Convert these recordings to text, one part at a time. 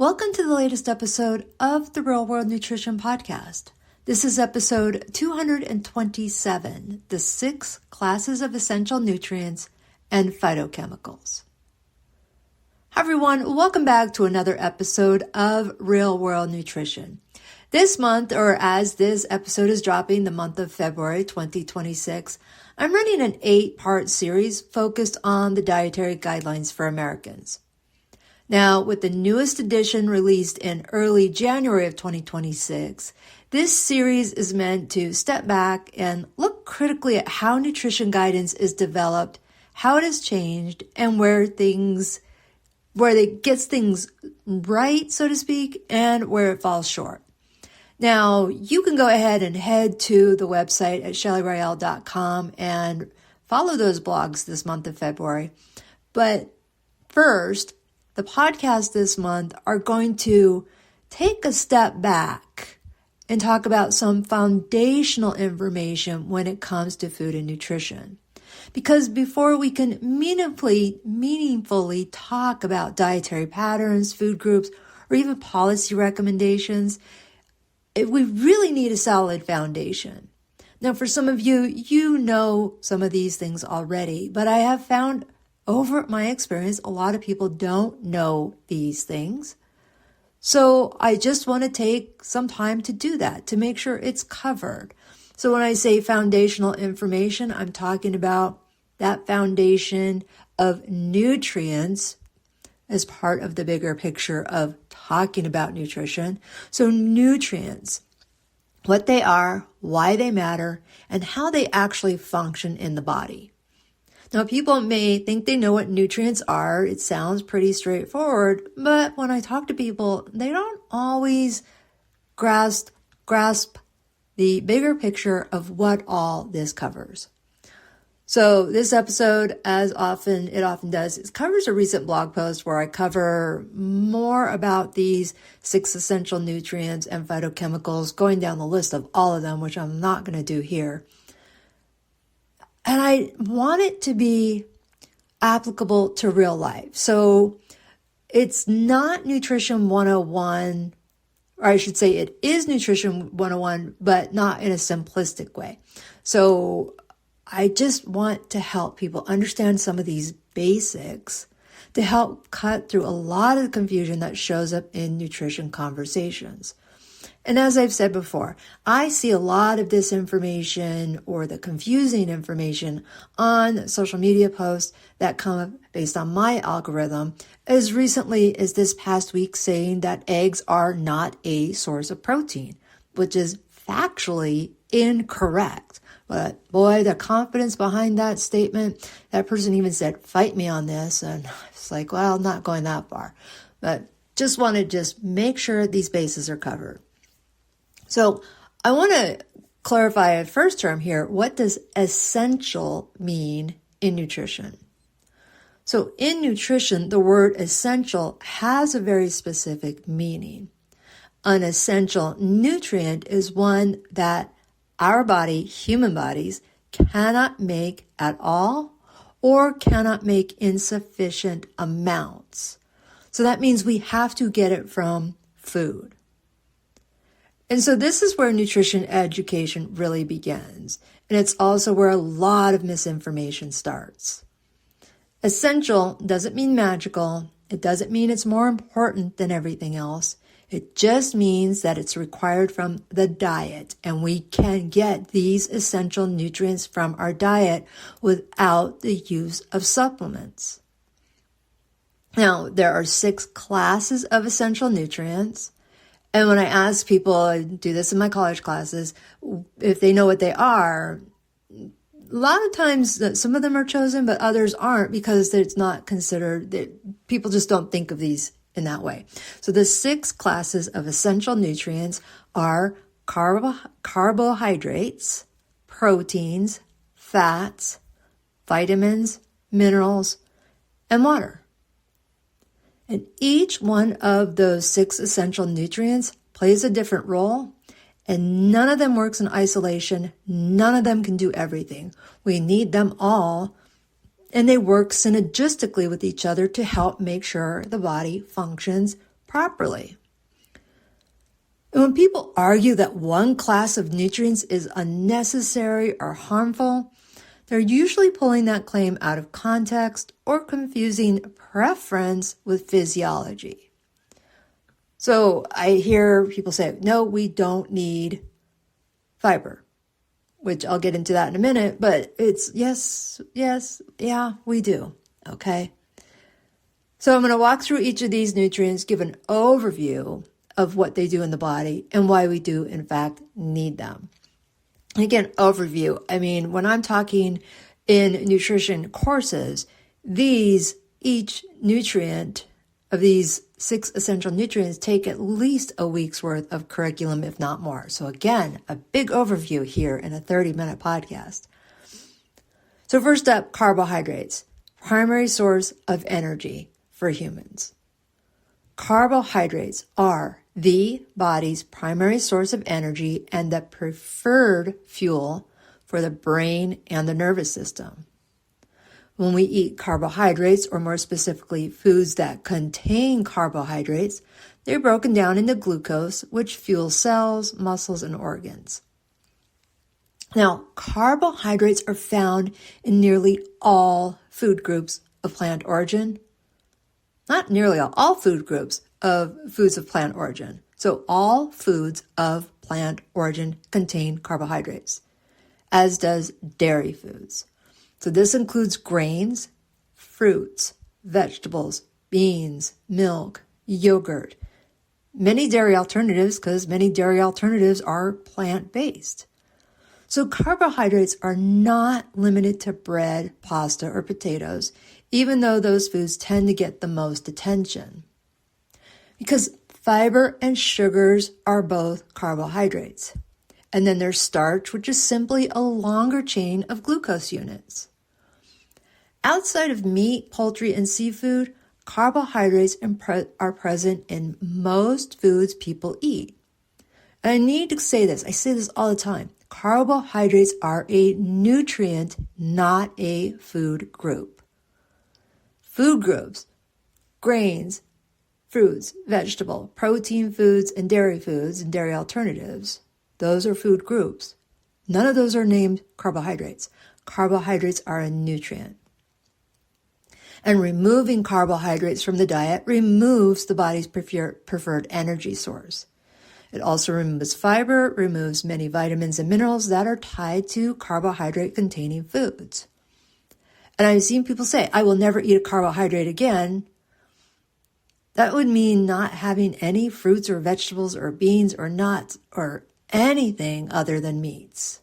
Welcome to the latest episode of the Real World Nutrition Podcast. This is episode 227, the 6 classes of essential nutrients and phytochemicals. Hi everyone, welcome back to another episode of Real World Nutrition. This month, or as this episode is dropping, the month of February 2026, I'm running an 8-part series focused on the dietary guidelines for Americans. Now, with the newest edition released in early January of 2026, this series is meant to step back and look critically at how nutrition guidance is developed, how it has changed, and where it gets things right, so to speak, and where it falls short. Now, you can go ahead and head to the website at shellyroyale.com and follow those blogs this month of February. But first, the podcast this month are going to take a step back and talk about some foundational information when it comes to food and nutrition. Because before we can meaningfully talk about dietary patterns, food groups, or even policy recommendations, we really need a solid foundation. Now, for some of you, you know some of these things already, but I have found over my experience, a lot of people don't know these things. So I just want to take some time to do that, to make sure it's covered. So when I say foundational information, I'm talking about that foundation of nutrients as part of the bigger picture of talking about nutrition. So nutrients, what they are, why they matter, and how they actually function in the body. Now, people may think they know what nutrients are. It sounds pretty straightforward, but when I talk to people, they don't always grasp the bigger picture of what all this covers. So this episode, as it often does, it covers a recent blog post where I cover more about these 6 essential nutrients and phytochemicals, going down the list of all of them, which I'm not going to do here. And I want it to be applicable to real life. So it's not Nutrition 101, or I should say it is Nutrition 101, but not in a simplistic way. So I just want to help people understand some of these basics to help cut through a lot of the confusion that shows up in nutrition conversations. And as I've said before, I see a lot of disinformation or the confusing information on social media posts that come up based on my algorithm, as recently as this past week saying that eggs are not a source of protein, which is factually incorrect. But boy, the confidence behind that statement, that person even said, fight me on this. And I was like, well, I'm not going that far. But just want to make sure these bases are covered. So I want to clarify a first term here. What does essential mean in nutrition? So in nutrition, the word essential has a very specific meaning. An essential nutrient is one that our body, human bodies, cannot make at all or cannot make insufficient amounts. So that means we have to get it from food. And so this is where nutrition education really begins. And it's also where a lot of misinformation starts. Essential doesn't mean magical. It doesn't mean it's more important than everything else. It just means that it's required from the diet. And we can get these essential nutrients from our diet without the use of supplements. Now, there are 6 classes of essential nutrients. And when I ask people, I do this in my college classes, if they know what they are, a lot of times some of them are chosen, but others aren't because it's not considered, people just don't think of these in that way. So the 6 classes of essential nutrients are carbohydrates, proteins, fats, vitamins, minerals, and water. And each one of those 6 essential nutrients plays a different role, and none of them works in isolation. None of them can do everything. We need them all, and they work synergistically with each other to help make sure the body functions properly. And when people argue that one class of nutrients is unnecessary or harmful, they're usually pulling that claim out of context or confusing preference with physiology. So I hear people say, no, we don't need fiber, which I'll get into that in a minute, but it's yes, yeah, we do, okay? So I'm going to walk through each of these nutrients, give an overview of what they do in the body and why we do, in fact, need them. Again, overview. I mean, when I'm talking in nutrition courses, each nutrient of these 6 essential nutrients take at least a week's worth of curriculum, if not more. So again, a big overview here in a 30-minute podcast. So first up, carbohydrates, primary source of energy for humans. Carbohydrates are the body's primary source of energy and the preferred fuel for the brain and the nervous system. When we eat carbohydrates, or more specifically, foods that contain carbohydrates, they're broken down into glucose, which fuels cells, muscles, and organs. Now, carbohydrates are found in nearly all food groups of plant origin. Not nearly all food groups of foods of plant origin. So all foods of plant origin contain carbohydrates, as does dairy foods. So this includes grains, fruits, vegetables, beans, milk, yogurt, many dairy alternatives, because many dairy alternatives are plant-based. So carbohydrates are not limited to bread, pasta, or potatoes, even though those foods tend to get the most attention. Because fiber and sugars are both carbohydrates. And then there's starch, which is simply a longer chain of glucose units. Outside of meat, poultry, and seafood, carbohydrates are present in most foods people eat. And I need to say this. I say this all the time. Carbohydrates are a nutrient, not a food group. Food groups, grains, fruits, vegetable, protein foods, and dairy alternatives, those are food groups. None of those are named carbohydrates. Carbohydrates are a nutrient. And removing carbohydrates from the diet removes the body's preferred energy source. It also removes fiber, removes many vitamins and minerals that are tied to carbohydrate-containing foods. And I've seen people say, I will never eat a carbohydrate again. That would mean not having any fruits or vegetables or beans or nuts or anything other than meats,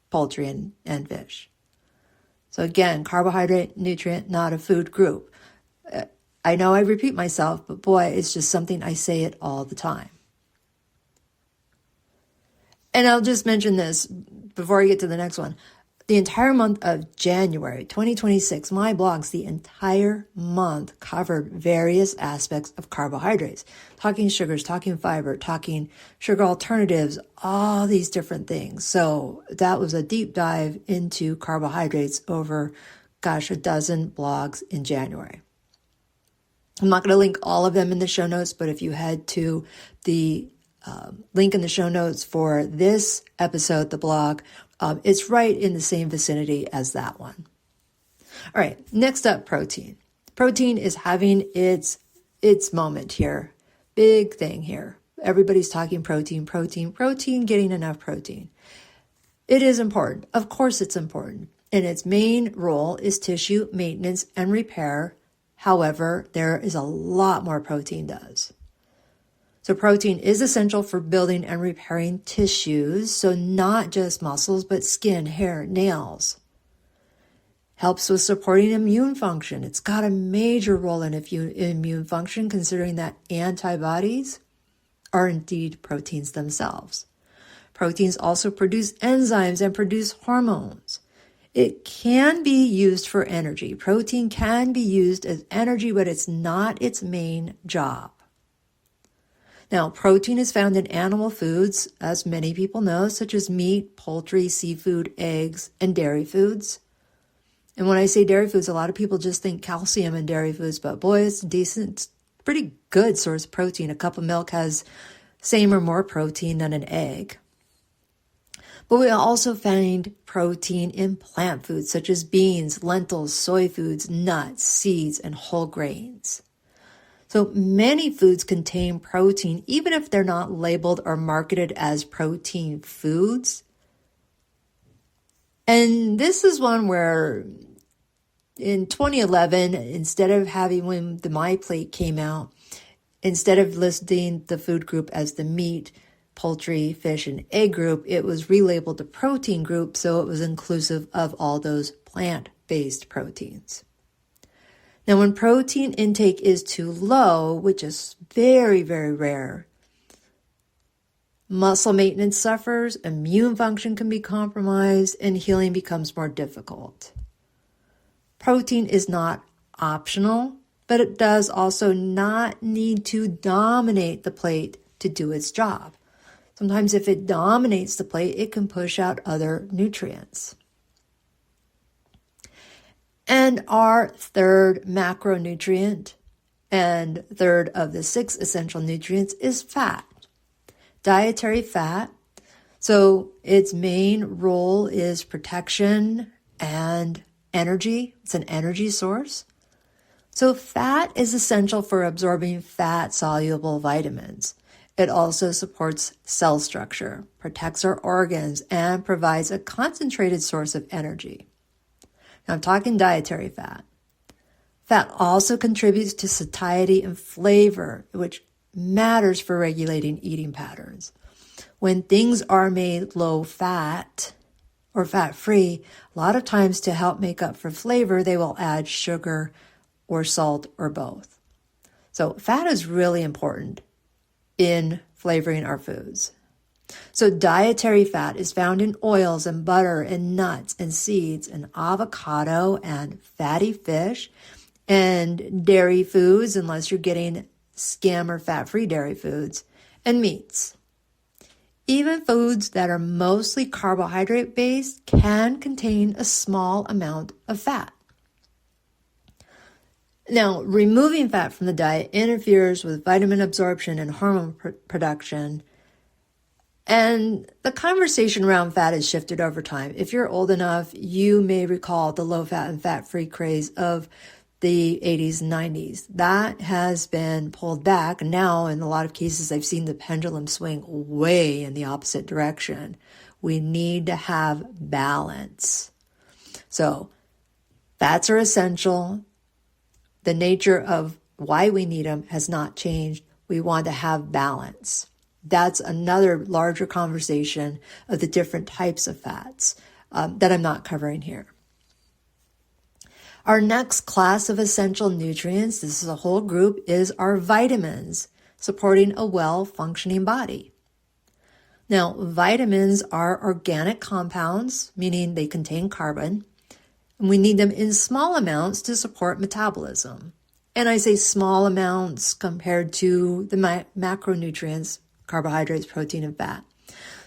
poultry, and fish. So again, carbohydrate, nutrient, not a food group. I know I repeat myself, but boy, it's just something I say it all the time. And I'll just mention this before I get to the next one. The entire month of January 2026, my blogs, the entire month covered various aspects of carbohydrates. Talking sugars, talking fiber, talking sugar alternatives, all these different things. So that was a deep dive into carbohydrates over, a dozen blogs in January. I'm not going to link all of them in the show notes, but if you head to the link in the show notes for this episode, the blog, it's right in the same vicinity as that one. All right, next up, protein. Protein is having its moment here. Big thing here. Everybody's talking protein, getting enough protein. It is important. Of course it's important. And its main role is tissue maintenance and repair. However, there is a lot more protein does. So protein is essential for building and repairing tissues, so not just muscles, but skin, hair, nails. Helps with supporting immune function. It's got a major role in immune function, considering that antibodies are indeed proteins themselves. Proteins also produce enzymes and produce hormones. It can be used for energy. Protein can be used as energy, but it's not its main job. Now, protein is found in animal foods, as many people know, such as meat, poultry, seafood, eggs, and dairy foods. And when I say dairy foods, a lot of people just think calcium in dairy foods, but boy, it's a decent pretty good source of protein. A cup of milk has same or more protein than an egg. But we also find protein in plant foods such as beans, lentils, soy foods, nuts, seeds, and whole grains. So many foods contain protein, even if they're not labeled or marketed as protein foods. And this is one where in 2011, instead of having, when the My Plate came out, instead of listing the food group as the meat, poultry, fish, and egg group, it was relabeled the protein group, so it was inclusive of all those plant-based proteins. Now, when protein intake is too low, which is very, very rare, muscle maintenance suffers, immune function can be compromised, and healing becomes more difficult. Protein is not optional, but it does also not need to dominate the plate to do its job. Sometimes if it dominates the plate, it can push out other nutrients. And our third macronutrient and third of the 6 essential nutrients is fat. Dietary fat. So its main role is protection and energy. It's an energy source. So fat is essential for absorbing fat-soluble vitamins. It also supports cell structure, protects our organs, and provides a concentrated source of energy. Now I'm talking dietary fat. Fat also contributes to satiety and flavor, which matters for regulating eating patterns. When things are made low fat or fat-free, a lot of times to help make up for flavor, they will add sugar or salt or both. So fat is really important in flavoring our foods. So dietary fat is found in oils and butter and nuts and seeds and avocado and fatty fish and dairy foods, unless you're getting skim or fat-free dairy foods, and meats. Even foods that are mostly carbohydrate-based can contain a small amount of fat. Now, removing fat from the diet interferes with vitamin absorption and hormone production. And the conversation around fat has shifted over time. If you're old enough, you may recall the low-fat and fat-free craze of the 80s and 90s. That has been pulled back. Now, in a lot of cases, I've seen the pendulum swing way in the opposite direction. We need to have balance. So, fats are essential. The nature of why we need them has not changed. We want to have balance. That's another larger conversation of the different types of fats that I'm not covering here. Our next class of essential nutrients, this is a whole group, is our vitamins, supporting a well-functioning body. Now, vitamins are organic compounds, meaning they contain carbon, and we need them in small amounts to support metabolism. And I say small amounts compared to the macronutrients, carbohydrates, protein, and fat.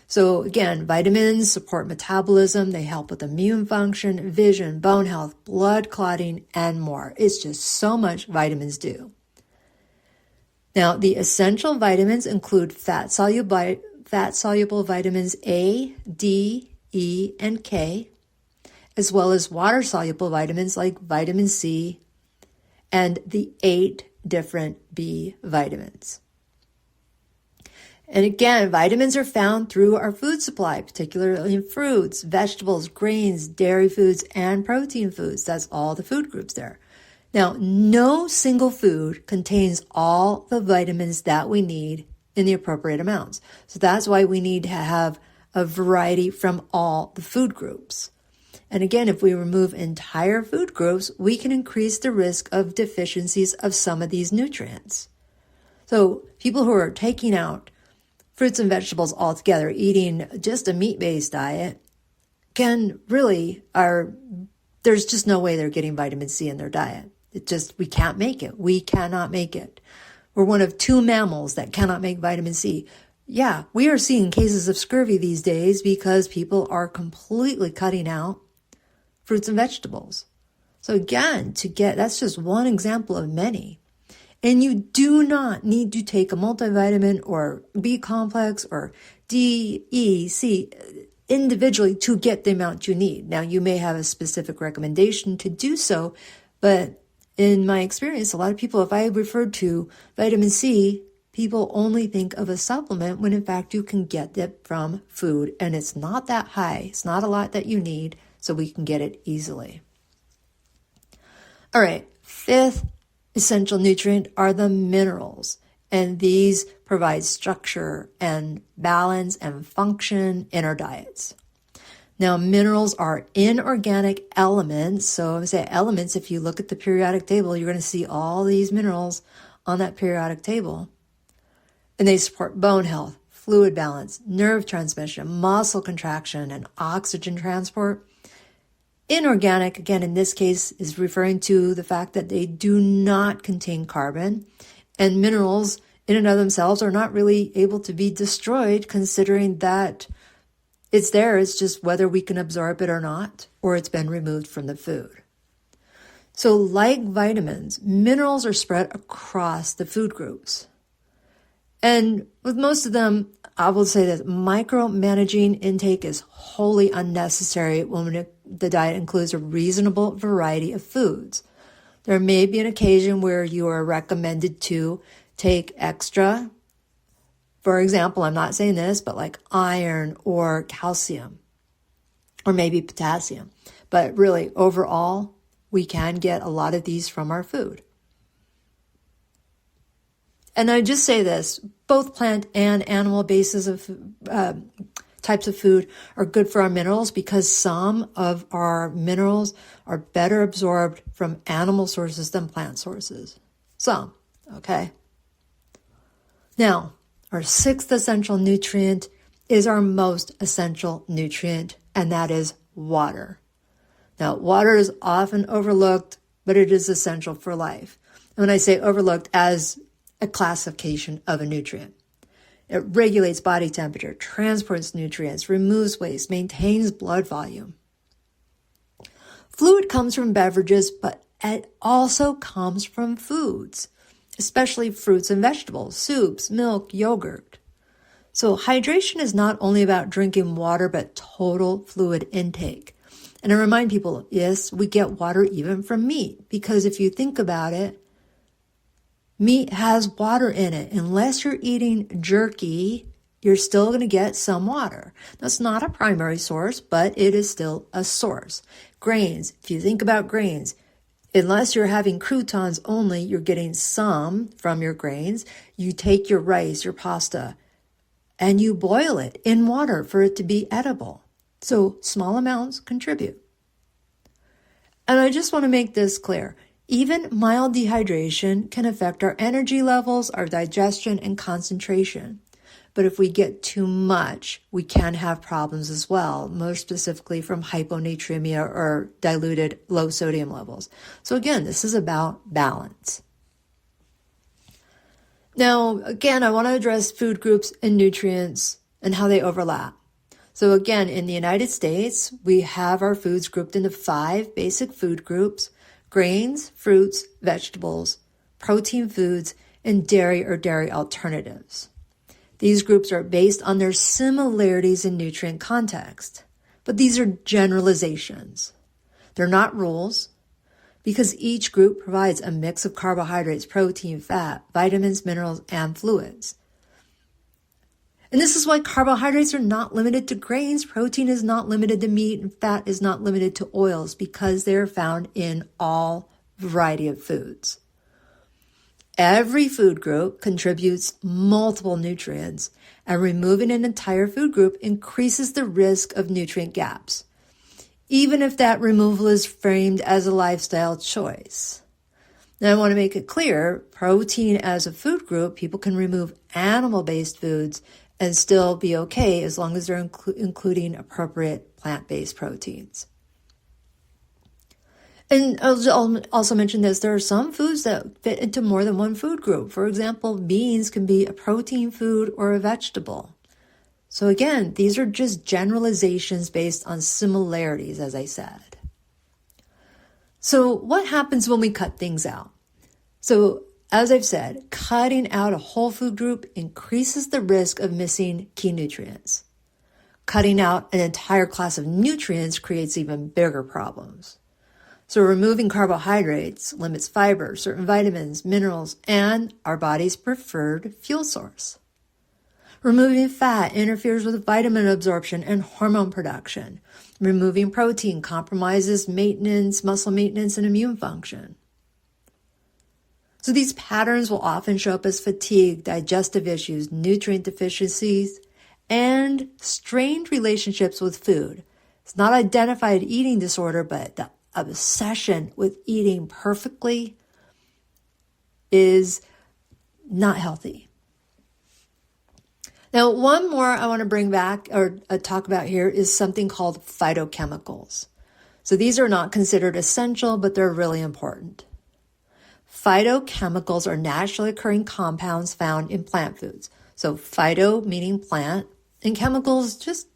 So again, vitamins support metabolism. They help with immune function, vision, bone health, blood clotting, and more. It's just so much vitamins do. Now, the essential vitamins include fat-soluble vitamins A, D, E, and K, as well as water-soluble vitamins like vitamin C and the 8 different B vitamins. And again, vitamins are found through our food supply, particularly in fruits, vegetables, grains, dairy foods, and protein foods. That's all the food groups there. Now, no single food contains all the vitamins that we need in the appropriate amounts. So that's why we need to have a variety from all the food groups. And again, if we remove entire food groups, we can increase the risk of deficiencies of some of these nutrients. So people who are taking out fruits and vegetables altogether, eating just a meat-based diet, there's just no way they're getting vitamin C in their diet. We can't make it. We cannot make it. We're one of 2 mammals that cannot make vitamin C. Yeah, we are seeing cases of scurvy these days because people are completely cutting out fruits and vegetables. So again, that's just one example of many. And you do not need to take a multivitamin or B complex or D, E, C individually to get the amount you need. Now, you may have a specific recommendation to do so, but in my experience, a lot of people, if I referred to vitamin C, people only think of a supplement when in fact you can get it from food, and it's not that high. It's not a lot that you need, so we can get it easily. All right, fifth essential nutrient are the minerals, and these provide structure and balance and function in our diets. Now, minerals are inorganic elements. So when I say elements, if you look at the periodic table, you're going to see all these minerals on that periodic table. And they support bone health, fluid balance, nerve transmission, muscle contraction, and oxygen transport. Inorganic, again, in this case, is referring to the fact that they do not contain carbon, and minerals in and of themselves are not really able to be destroyed, considering that it's there. It's just whether we can absorb it or not, or it's been removed from the food. So like vitamins, minerals are spread across the food groups. And with most of them, I will say that micromanaging intake is wholly unnecessary when the diet includes a reasonable variety of foods. There may be an occasion where you are recommended to take extra. For example, I'm not saying this, but like iron or calcium or maybe potassium. But really, overall, we can get a lot of these from our food. And I just say this, both plant and animal bases of types of food are good for our minerals because some of our minerals are better absorbed from animal sources than plant sources. Some, okay? Now, our sixth essential nutrient is our most essential nutrient, and that is water. Now, water is often overlooked, but it is essential for life. And when I say overlooked, as a classification of a nutrient. It regulates body temperature, transports nutrients, removes waste, maintains blood volume. Fluid comes from beverages, but it also comes from foods, especially fruits and vegetables, soups, milk, yogurt. So hydration is not only about drinking water, but total fluid intake. And I remind people, yes, we get water even from meat, because if you think about it, meat has water in it. Unless you're eating jerky, you're still going to get some water. That's not a primary source, but it is still a source. Grains, if you think about grains, unless you're having croutons only, you're getting some from your grains. You take your rice, your pasta, and you boil it in water for it to be edible. So small amounts contribute. And I just want to make this clear. Even mild dehydration can affect our energy levels, our digestion, and concentration. But if we get too much, we can have problems as well, more specifically from hyponatremia or diluted low sodium levels. So again, this is about balance. Now, again, I want to address food groups and nutrients and how they overlap. So again, in the United States, we have our foods grouped into 5 basic food groups: grains, fruits, vegetables, protein foods, and dairy or dairy alternatives. These groups are based on their similarities in nutrient context, but these are generalizations. They're not rules, because each group provides a mix of carbohydrates, protein, fat, vitamins, minerals, and fluids. And this is why carbohydrates are not limited to grains, protein is not limited to meat, and fat is not limited to oils, because they're found in all variety of foods. Every food group contributes multiple nutrients, and removing an entire food group increases the risk of nutrient gaps, even if that removal is framed as a lifestyle choice. Now, I want to make it clear, protein as a food group, people can remove animal-based foods and still be okay as long as they're including appropriate plant-based proteins. And I'll also mention this, there are some foods that fit into more than one food group. For example, beans can be a protein food or a vegetable. So again, these are just generalizations based on similarities, as I said. So what happens when we cut things out? So as I've said, cutting out a whole food group increases the risk of missing key nutrients. Cutting out an entire class of nutrients creates even bigger problems. So removing carbohydrates limits fiber, certain vitamins, minerals, and our body's preferred fuel source. Removing fat interferes with vitamin absorption and hormone production. Removing protein compromises muscle maintenance, and immune function. So these patterns will often show up as fatigue, digestive issues, nutrient deficiencies, and strained relationships with food. It's not identified eating disorder, but the obsession with eating perfectly is not healthy. Now, one more I want to bring back or talk about here is something called phytochemicals. So these are not considered essential, but they're really important. Phytochemicals are naturally occurring compounds found in plant foods. So phyto meaning plant, and chemicals, just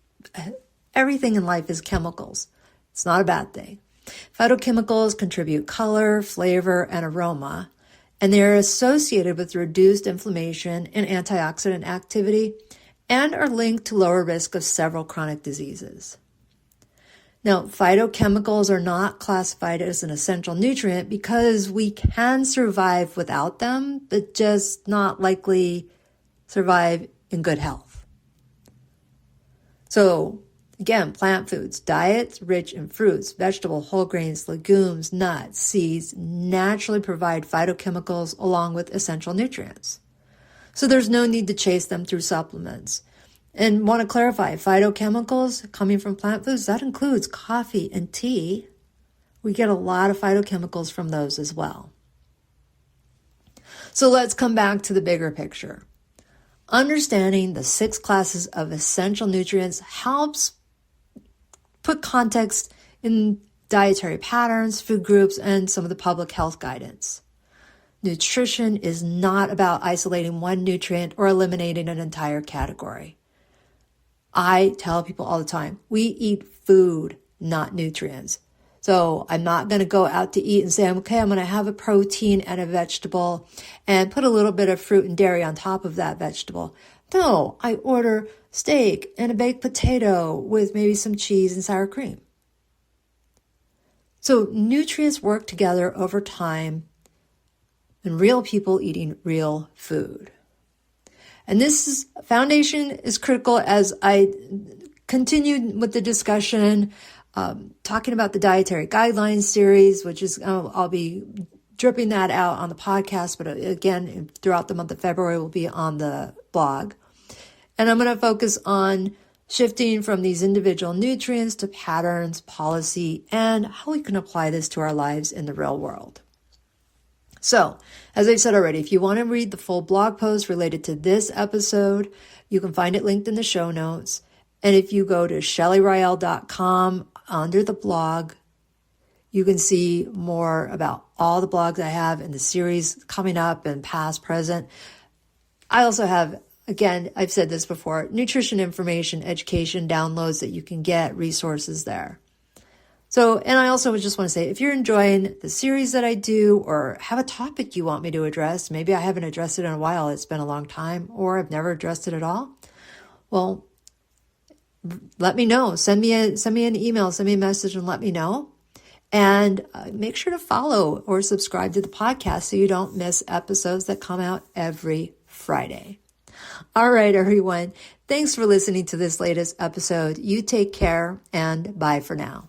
everything in life is chemicals. It's not a bad thing. Phytochemicals contribute color, flavor, and aroma, and they are associated with reduced inflammation and antioxidant activity, and are linked to lower risk of several chronic diseases. Now, phytochemicals are not classified as an essential nutrient because we can survive without them, but just not likely survive in good health. So, again, plant foods, diets rich in fruits, vegetables, whole grains, legumes, nuts, seeds naturally provide phytochemicals along with essential nutrients. So there's no need to chase them through supplements. And want to clarify, phytochemicals coming from plant foods, that includes coffee and tea. We get a lot of phytochemicals from those as well. So let's come back to the bigger picture. Understanding the 6 classes of essential nutrients helps put context in dietary patterns, food groups, and some of the public health guidance. Nutrition is not about isolating one nutrient or eliminating an entire category. I tell people all the time, we eat food, not nutrients. So I'm not going to go out to eat and say, okay, I'm going to have a protein and a vegetable and put a little bit of fruit and dairy on top of that vegetable. No, I order steak and a baked potato with maybe some cheese and sour cream. So nutrients work together over time and real people eating real food. And this foundation is critical as I continue with the discussion, talking about the dietary guidelines series, which is, I'll be dripping that out on the podcast, but again, throughout the month of February will be on the blog. And I'm going to focus on shifting from these individual nutrients to patterns, policy, and how we can apply this to our lives in the real world. So, as I've said already, if you want to read the full blog post related to this episode, you can find it linked in the show notes. And if you go to shellyriel.com under the blog, you can see more about all the blogs I have in the series coming up and past, present. I also have, again, I've said this before, nutrition information, education, downloads that you can get, resources there. So, and I also just want to say, if you're enjoying the series that I do or have a topic you want me to address, maybe I haven't addressed it in a while, it's been a long time, or I've never addressed it at all, well, let me know. Send me an email, send me a message and let me know. And make sure to follow or subscribe to the podcast so you don't miss episodes that come out every Friday. All right, everyone. Thanks for listening to this latest episode. You take care and bye for now.